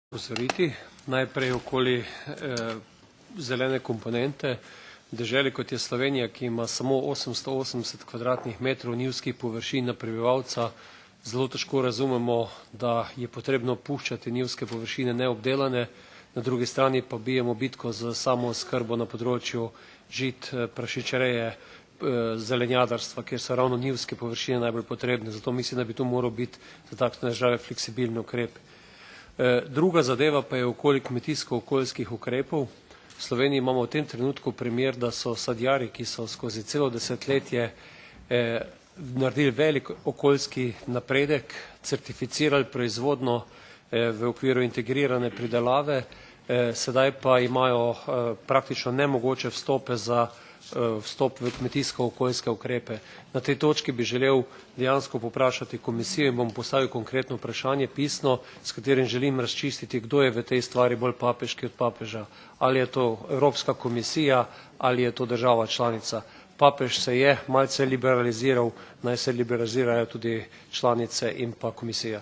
Opozoriti najprej okoli zelene komponente. Deželi, kot je Slovenija, ki ima samo 880 kvadratnih metrov njivskih površin na prebivalca, zelo težko razumemo, da je potrebno puščati njivske površine neobdelane, na drugi strani pa bijemo bitko z samooskrbo na področju žit, prašičereje, zelenjadarstva, kjer so ravno njivske površine najbolj potrebne. Zato mislim, da bi tu moral biti za takšne države fleksibilni ukrep. Druga zadeva pa je okoli kmetijsko-okoljskih ukrepov. V Sloveniji imamo v tem trenutku primer, da so sadjarji, ki so skozi celo desetletje naredili velik okoljski napredek, certificirali proizvodno v okviru integrirane pridelave, sedaj pa imajo praktično nemogoče vstope za vstop v kmetijsko-okoljske ukrepe. Na tej točki bi želel dejansko poprašati komisijo in bom postavil konkretno vprašanje pisno, s katerim želim razčistiti, kdo je v tej stvari bolj papeški od papeža. Ali je to Evropska komisija ali je to država članica. Papež se je malce liberaliziral, naj se liberalizirajo tudi članice in pa komisija.